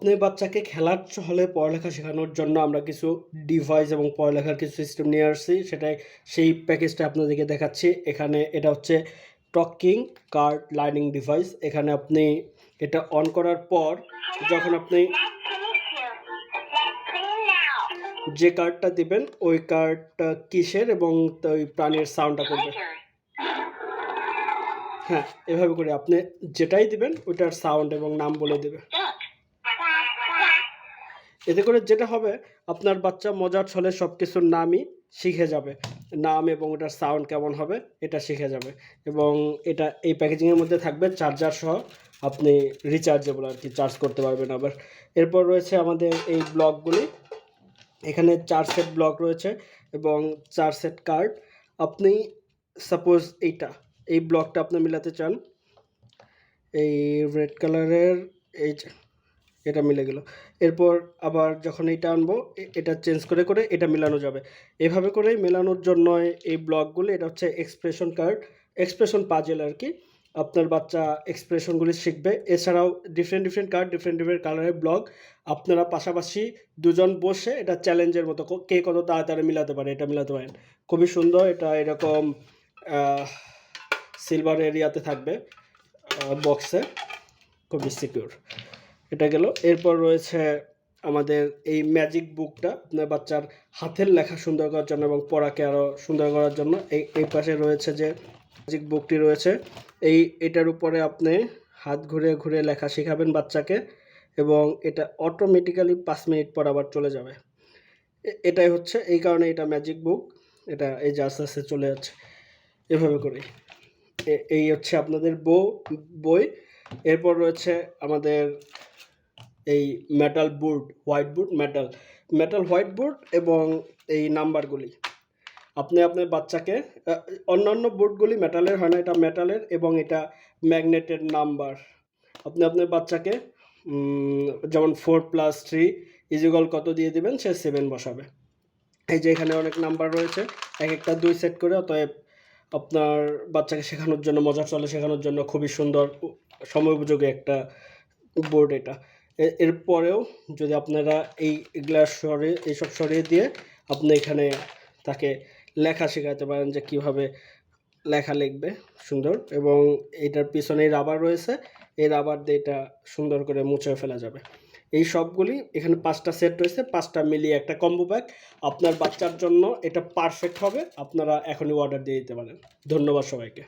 আপনি বাচ্চাকে খেলার ছলে পড়ালেখা শেখানোর জন্য আমরা কিছু ডিভাইস এবং পড়ালেখার কিছু সিস্টেম নিয়ে আসছি। সেই প্যাকেজটা আপনাদেরকে দেখাচ্ছি। এখানে এটা হচ্ছে টকিং কার্ড লার্নিং ডিভাইস। এখানে আপনি এটা অন করার পর যখন আপনি যে কার্ডটা দিবেন ওই কার্ডটা কিসের এবং ওই প্রাণীর সাউন্ডটা করবে। হ্যাঁ, এভাবে করে আপনি যেটাই দিবেন ওইটার সাউন্ড এবং নাম বলে দেবে। এতে করে যেটা হবে, আপনার বাচ্চা মজার ছলে সব কিছুর নামই শিখে যাবে। নাম এবং ওটার সাউন্ড কেমন হবে এটা শিখে যাবে। এবং এটা এই প্যাকেজিংয়ের মধ্যে থাকবে চার্জার সহ, আপনি রিচার্জেবল আর কি, চার্জ করতে পারবেন আবার। এরপর রয়েছে আমাদের এই ব্লকগুলি। এখানে 4 সেট ব্লক রয়েছে এবং 4 সেট কার্ড। আপনি সাপোজ এই ব্লকটা আপনি মিলাতে চান, এই রেড কালারের এই যে এটা মিলে গেল। এরপর আবার যখন এইটা আনবো এটা চেঞ্জ করে করে এটা মেলানো যাবে। এভাবে করেই মেলানোর জন্য এই ব্লকগুলি, এটা হচ্ছে এক্সপ্রেশন কার্ড, এক্সপ্রেশন পাজেল আর কি। আপনার বাচ্চা এক্সপ্রেশনগুলি শিখবে। এছাড়াও ডিফারেন্ট কার্ড, ডিফারেন্ট কালারের ব্লক, আপনারা পাশাপাশি দুজন বসে এটা চ্যালেঞ্জের মতো কে কত তাড়াতাড়ি মিলাতে পারে এটা মিলাতে পারেন। খুবই সুন্দর। এটা এরকম সিলভার এরিয়াতে থাকবে বক্সে, খুবই সিকিউর। এটা গেল। এরপর রয়েছে আমাদের এই ম্যাজিক বুকটা, আপনার বাচ্চার হাতের লেখা সুন্দর করার জন্য এবং পড়াকে আরও সুন্দর করার জন্য। এই পাশে রয়েছে যে ম্যাজিক বুকটি রয়েছে, এটার উপরে আপনি হাত ঘুরে ঘুরে লেখা শেখাবেন বাচ্চাকে এবং এটা অটোমেটিক্যালি 5 মিনিট পর আবার চলে যাবে। এটাই হচ্ছে, এই কারণে এটা ম্যাজিক বুক। এটা এই যে আস্তে আস্তে চলে যাচ্ছে এভাবে করে। এই হচ্ছে আপনাদের বই। এরপর রয়েছে আমাদের এই metal board, white board, metal white board এবং এই নাম্বারগুলি আপনি আপনার বাচ্চাকে, অন্যান্য বোর্ডগুলি মেটালের হয় না, এটা মেটালের এবং এটা ম্যাগনেটের নাম্বার। আপনি আপনার বাচ্চাকে যেমন 4+3 ইজিক্যাল কত দিয়ে দিবেন, সে 7 বসাবে। এই যে এখানে অনেক নাম্বার রয়েছে, এক একটা 2 সেট করে। অতএব আপনার বাচ্চাকে শেখানোর জন্য, মজার চলে শেখানোর জন্য খুবই সুন্দর সময় উপযোগী একটা বোর্ড এটা। এরপরেও যদি আপনারা এইসব সরিয়ে দিয়ে আপনি এখানে তাকে লেখা শেখাতে পারেন, যে কীভাবে লেখা লিখবে সুন্দর। এবং এটার পিছনেই রাবার রয়েছে, এই রাবার দিয়ে এটা সুন্দর করে মুছে ফেলা যাবে। এই সবগুলি এখানে 5টা সেট রয়েছে, 5টা মিলিয়ে একটা কম্বো প্যাক। আপনার বাচ্চার জন্য এটা পারফেক্ট হবে। আপনারা এখনই অর্ডার দিয়ে দিতে পারেন। ধন্যবাদ সবাইকে।